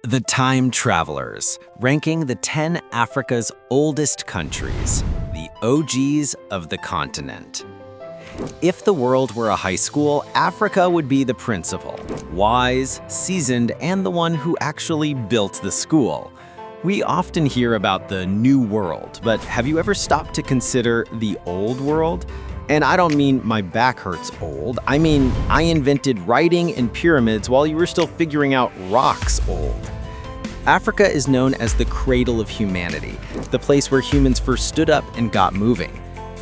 The Time Travelers, ranking the 10 Africa's oldest countries, the OGs of the continent. If the world were a high school, Africa would be the principal, wise, seasoned, and the one who actually built the school. We often hear about the New World, but have you ever stopped to consider the Old World? And I don't mean my back hurts old. I mean, I invented writing and pyramids while you were still figuring out rocks old. Africa is known as the cradle of humanity, the place where humans first stood up and got moving.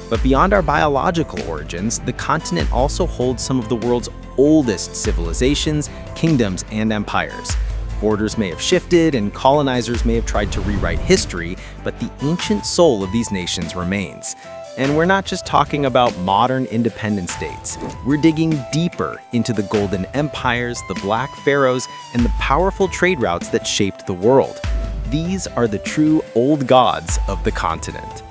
But beyond our biological origins, the continent also holds some of the world's oldest civilizations, kingdoms, and empires. Borders may have shifted and colonizers may have tried to rewrite history, but the ancient soul of these nations remains. And we're not just talking about modern independent states. We're digging deeper into the golden empires, the black pharaohs, and the powerful trade routes that shaped the world. These are the true old gods of the continent.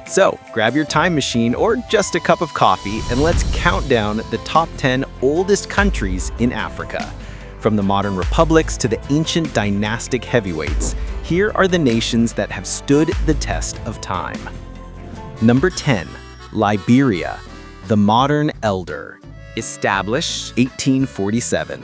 So, grab your time machine or just a cup of coffee and let's count down the top 10 oldest countries in Africa. From the modern republics to the ancient dynastic heavyweights, here are the nations that have stood the test of time. Number 10, Liberia, the modern elder. Established 1847.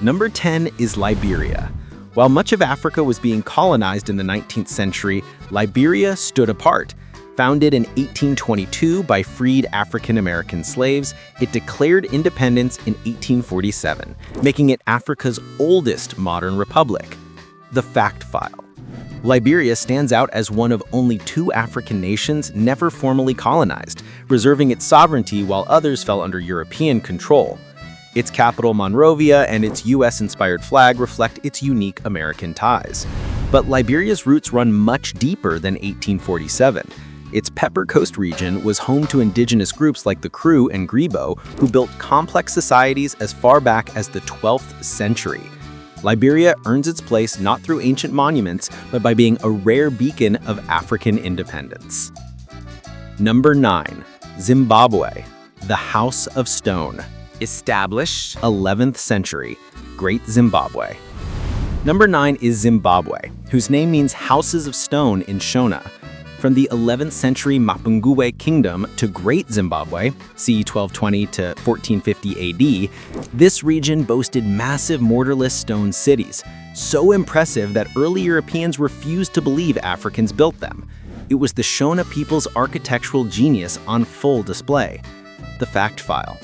Number 10 is Liberia. While much of Africa was being colonized in the 19th century, Liberia stood apart. Founded in 1822 by freed African-American slaves, it declared independence in 1847, making it Africa's oldest modern republic. The fact file. Liberia stands out as one of only 2 African nations never formally colonized, reserving its sovereignty while others fell under European control. Its capital, Monrovia, and its US-inspired flag reflect its unique American ties. But Liberia's roots run much deeper than 1847. Its Pepper Coast region was home to indigenous groups like the Kru and Grebo, who built complex societies as far back as the 12th century. Liberia earns its place not through ancient monuments, but by being a rare beacon of African independence. Number 9, Zimbabwe, the House of Stone. Established 11th century, Great Zimbabwe. Number 9 is Zimbabwe, whose name means houses of stone in Shona. From the 11th century Mapungubwe Kingdom to Great Zimbabwe, c. 1220 to 1450 AD, this region boasted massive mortarless stone cities, so impressive that early Europeans refused to believe Africans built them. It was the Shona people's architectural genius on full display. The fact file.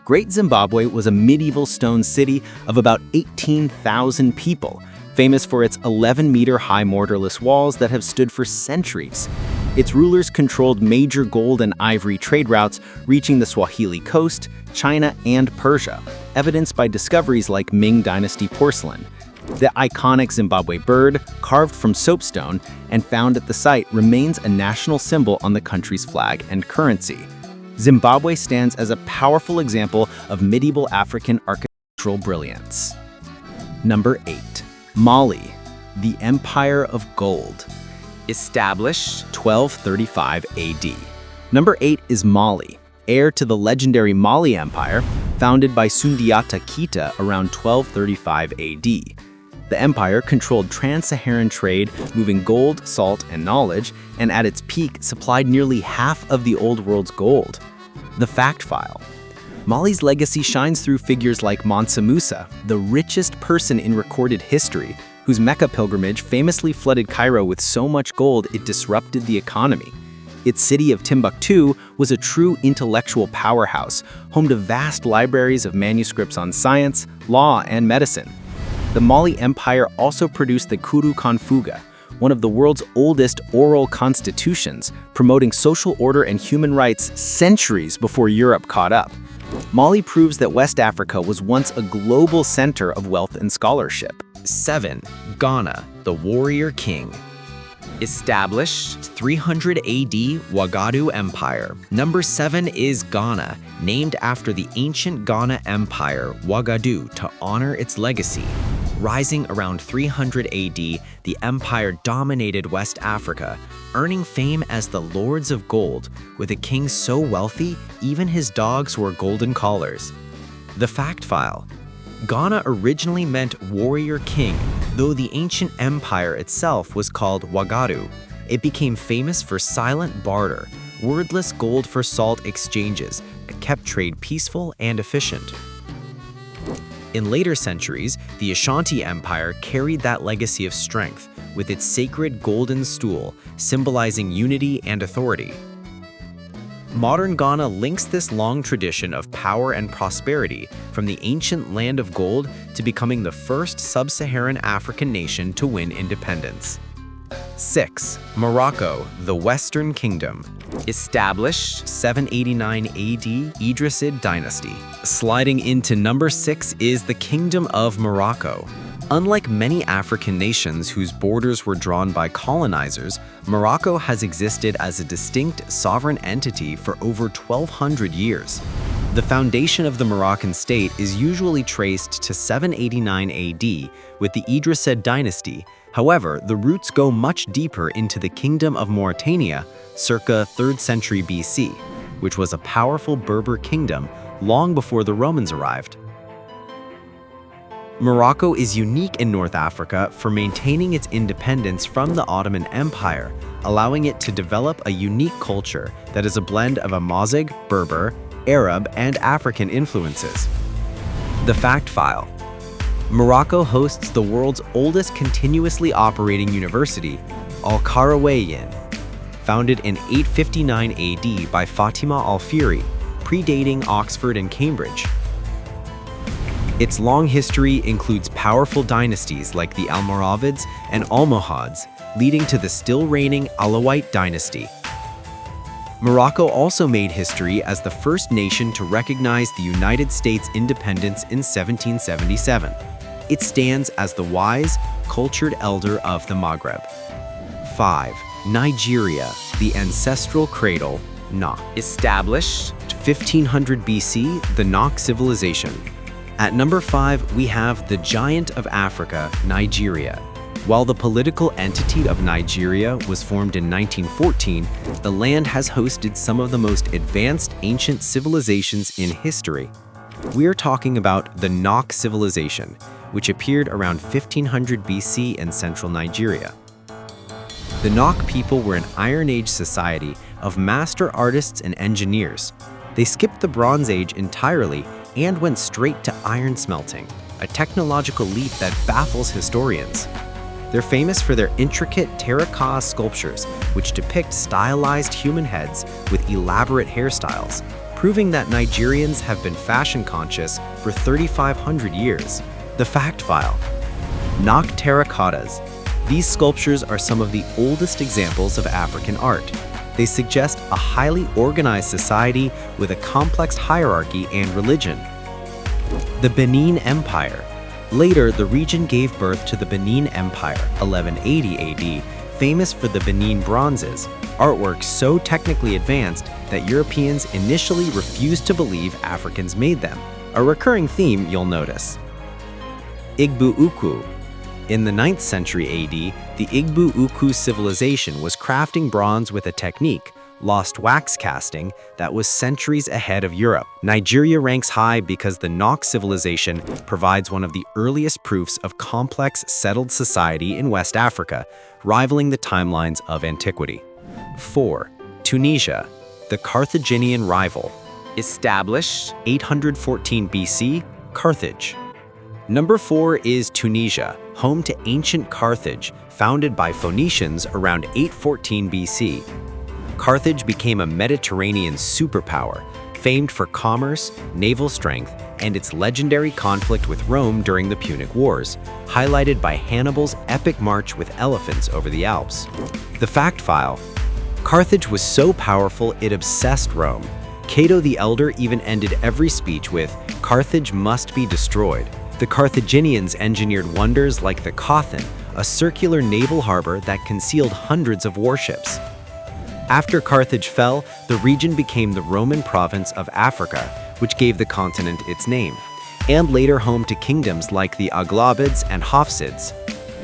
Great Zimbabwe was a medieval stone city of about 18,000 people, famous for its 11-meter-high mortarless walls that have stood for centuries. Its rulers controlled major gold and ivory trade routes reaching the Swahili coast, China, and Persia, evidenced by discoveries like Ming Dynasty porcelain. The iconic Zimbabwe bird, carved from soapstone and found at the site, remains a national symbol on the country's flag and currency. Zimbabwe stands as a powerful example of medieval African architectural brilliance. Number 8. Mali, the Empire of Gold. Established 1235 AD. Number 8 is Mali, heir to the legendary Mali Empire, founded by Sundiata Keita around 1235 AD. The empire controlled trans-Saharan trade, moving gold, salt, and knowledge, and at its peak supplied nearly half of the Old World's gold. The fact file. Mali's legacy shines through figures like Mansa Musa, the richest person in recorded history, whose Mecca pilgrimage famously flooded Cairo with so much gold it disrupted the economy. Its city of Timbuktu was a true intellectual powerhouse, home to vast libraries of manuscripts on science, law, and medicine. The Mali Empire also produced the Kuru Kanfuga, one of the world's oldest oral constitutions, promoting social order and human rights centuries before Europe caught up. Mali proves that West Africa was once a global center of wealth and scholarship. 7. Ghana, the warrior king. Established 300 AD Wagadu Empire. Number 7 is Ghana, named after the ancient Ghana Empire, Wagadu, to honor its legacy. Rising around 300 AD, the empire dominated West Africa, earning fame as the Lords of Gold, with a king so wealthy, even his dogs wore golden collars. The fact file. Ghana originally meant warrior king, though the ancient empire itself was called Wagaru. It became famous for silent barter, wordless gold for salt exchanges that kept trade peaceful and efficient. In later centuries, the Ashanti Empire carried that legacy of strength with its sacred golden stool, symbolizing unity and authority. Modern Ghana links this long tradition of power and prosperity from the ancient land of gold to becoming the first sub-Saharan African nation to win independence. 6. Morocco, the Western Kingdom. Established 789 AD, Idrisid dynasty. Sliding into number 6 is the Kingdom of Morocco. Unlike many African nations whose borders were drawn by colonizers, Morocco has existed as a distinct sovereign entity for over 1,200 years. The foundation of the Moroccan state is usually traced to 789 AD with the Idrisid dynasty. However, the roots go much deeper into the Kingdom of Mauritania, circa 3rd century BC, which was a powerful Berber kingdom long before the Romans arrived. Morocco is unique in North Africa for maintaining its independence from the Ottoman Empire, allowing it to develop a unique culture that is a blend of Amazigh, Berber, Arab, and African influences. The Fact File. Morocco hosts the world's oldest continuously operating university, Al-Qarawiyyin, founded in 859 AD by Fatima al-Fihri, predating Oxford and Cambridge. Its long history includes powerful dynasties like the Almoravids and Almohads, leading to the still reigning Alawite dynasty. Morocco also made history as the first nation to recognize the United States' independence in 1777. It stands as the wise, cultured elder of the Maghreb. 5. Nigeria, the ancestral cradle, Nok. Established 1500 BC, the Nok civilization. At number 5, we have the giant of Africa, Nigeria. While the political entity of Nigeria was formed in 1914, the land has hosted some of the most advanced ancient civilizations in history. We're talking about the Nok civilization, which appeared around 1500 BC in central Nigeria. The Nok people were an Iron Age society of master artists and engineers. They skipped the Bronze Age entirely and went straight to iron smelting, a technological leap that baffles historians. They're famous for their intricate terracotta sculptures, which depict stylized human heads with elaborate hairstyles, proving that Nigerians have been fashion conscious for 3,500 years. The Fact File. Nok terracottas. These sculptures are some of the oldest examples of African art. They suggest a highly organized society with a complex hierarchy and religion. The Benin Empire. Later, the region gave birth to the Benin Empire, 1180 AD, famous for the Benin bronzes, artwork so technically advanced that Europeans initially refused to believe Africans made them, a recurring theme you'll notice. Igbo-Ukwu. In the 9th century AD, the Igbo-Ukwu civilization was crafting bronze with a technique, lost wax casting, that was centuries ahead of Europe. Nigeria ranks high because the Nok civilization provides one of the earliest proofs of complex, settled society in West Africa, rivaling the timelines of antiquity. 4. Tunisia, the Carthaginian rival. Established 814 BC, Carthage. Number 4 is Tunisia, home to ancient Carthage, founded by Phoenicians around 814 BC. Carthage became a Mediterranean superpower, famed for commerce, naval strength, and its legendary conflict with Rome during the Punic Wars, highlighted by Hannibal's epic march with elephants over the Alps. The Fact File. Carthage was so powerful it obsessed Rome. Cato the Elder even ended every speech with, "Carthage must be destroyed." The Carthaginians engineered wonders like the Kothan, a circular naval harbor that concealed hundreds of warships. After Carthage fell, the region became the Roman province of Africa, which gave the continent its name, and later home to kingdoms like the Aghlabids and Hafsids.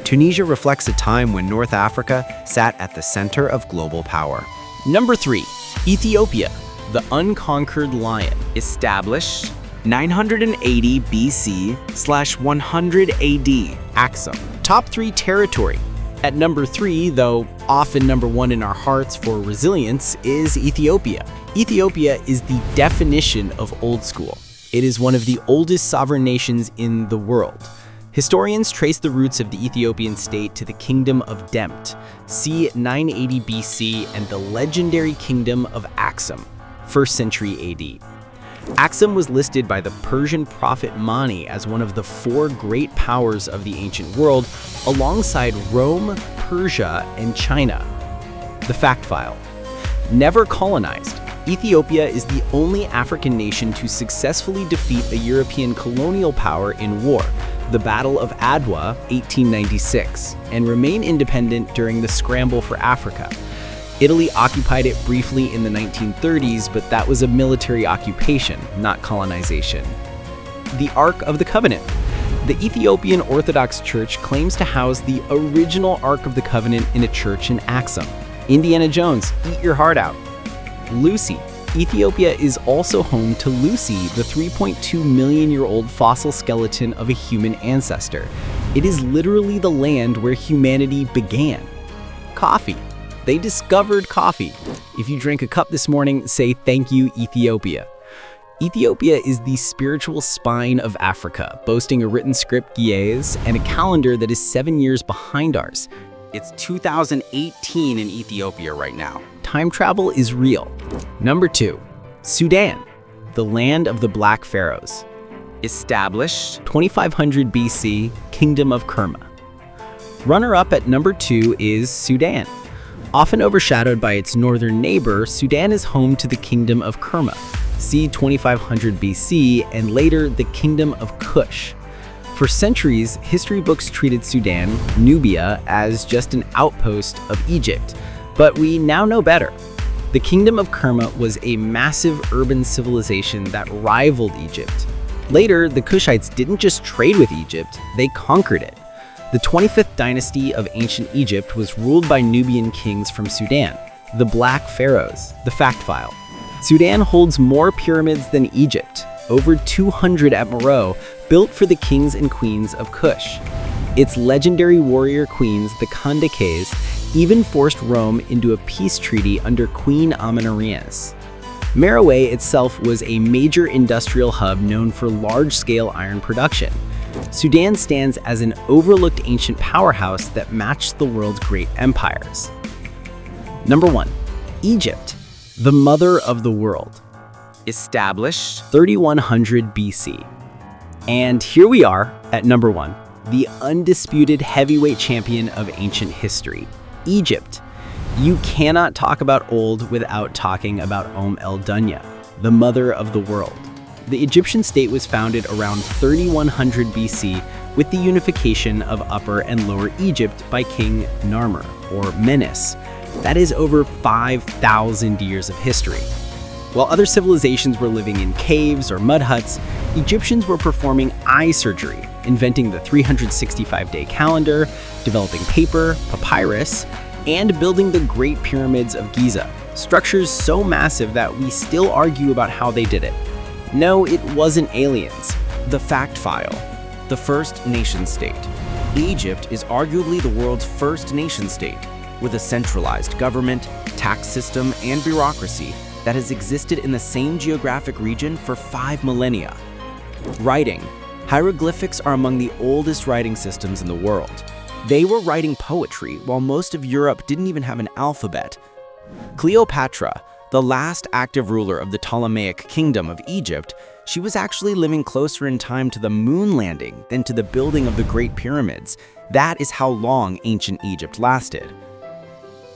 Tunisia reflects a time when North Africa sat at the center of global power. Number 3. Ethiopia, the unconquered lion. Established 980 BC/100 AD, Axum. Top 3 territory. At number 3, though often number 1 in our hearts for resilience, is Ethiopia. Ethiopia is the definition of old school. It is one of the oldest sovereign nations in the world. Historians trace the roots of the Ethiopian state to the Kingdom of Demt, c. 980 BC, and the legendary Kingdom of Axum, 1st century AD. Axum was listed by the Persian prophet Mani as one of the 4 great powers of the ancient world, alongside Rome, Persia, and China. The fact file. Never colonized, Ethiopia is the only African nation to successfully defeat a European colonial power in war, the Battle of Adwa, 1896, and remain independent during the Scramble for Africa. Italy occupied it briefly in the 1930s, but that was a military occupation, not colonization. The Ark of the Covenant. The Ethiopian Orthodox Church claims to house the original Ark of the Covenant in a church in Axum. Indiana Jones, eat your heart out. Lucy. Ethiopia is also home to Lucy, the 3.2 million-year-old fossil skeleton of a human ancestor. It is literally the land where humanity began. Coffee. They discovered coffee. If you drank a cup this morning, say thank you, Ethiopia. Ethiopia is the spiritual spine of Africa, boasting a written script, Ge'ez, and a calendar that is 7 years behind ours. It's 2018 in Ethiopia right now. Time travel is real. Number 2, Sudan, the land of the Black Pharaohs. Established 2500 BC, Kingdom of Kerma. Runner-up at number 2 is Sudan. Often overshadowed by its northern neighbor, Sudan is home to the Kingdom of Kerma, c. 2500 BC, and later the Kingdom of Kush. For centuries, history books treated Sudan, Nubia, as just an outpost of Egypt, but we now know better. The Kingdom of Kerma was a massive urban civilization that rivaled Egypt. Later, the Kushites didn't just trade with Egypt, they conquered it. The 25th dynasty of ancient Egypt was ruled by Nubian kings from Sudan, the Black Pharaohs. The fact file. Sudan holds more pyramids than Egypt, over 200 at Meroe, built for the kings and queens of Kush. Its legendary warrior queens, the Kandakes, even forced Rome into a peace treaty under Queen Amenorrhoeus. Meroe itself was a major industrial hub known for large-scale iron production. Sudan stands as an overlooked ancient powerhouse that matched the world's great empires. Number 1, Egypt, the mother of the world. established 3100 BC. And here we are at number 1, the undisputed heavyweight champion of ancient history, Egypt. You cannot talk about old without talking about El Dunya, the mother of the world. The Egyptian state was founded around 3100 BC with the unification of Upper and Lower Egypt by King Narmer, or Menes. That is over 5,000 years of history. While other civilizations were living in caves or mud huts, Egyptians were performing eye surgery, inventing the 365-day calendar, developing paper, papyrus, and building the Great Pyramids of Giza, structures so massive that we still argue about how they did it. No, it wasn't aliens. The fact file. The first nation-state. Egypt is arguably the world's first nation-state, with a centralized government, tax system, and bureaucracy that has existed in the same geographic region for 5 millennia. Writing. Hieroglyphics are among the oldest writing systems in the world. They were writing poetry while most of Europe didn't even have an alphabet. Cleopatra, the last active ruler of the Ptolemaic Kingdom of Egypt, she was actually living closer in time to the moon landing than to the building of the Great Pyramids. That is how long ancient Egypt lasted.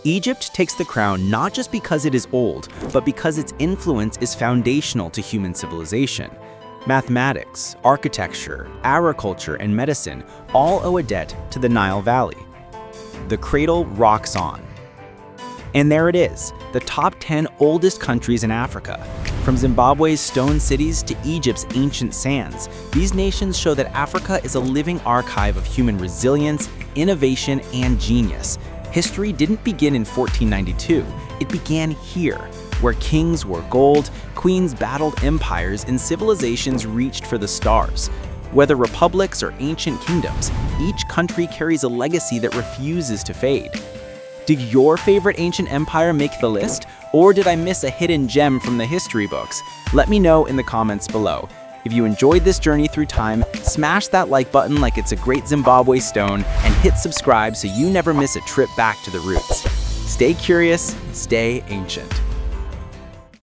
Egypt takes the crown not just because it is old, but because its influence is foundational to human civilization. Mathematics, architecture, agriculture, and medicine all owe a debt to the Nile Valley. The cradle rocks on. And there it is, the top 10 oldest countries in Africa. From Zimbabwe's stone cities to Egypt's ancient sands, these nations show that Africa is a living archive of human resilience, innovation, and genius. History didn't begin in 1492, it began here, where kings wore gold, queens battled empires, and civilizations reached for the stars. Whether republics or ancient kingdoms, each country carries a legacy that refuses to fade. Did your favorite ancient empire make the list, or did I miss a hidden gem from the history books? Let me know in the comments below. If you enjoyed this journey through time, smash that like button like it's a great Zimbabwe stone, and hit subscribe so you never miss a trip back to the roots. Stay curious, stay ancient.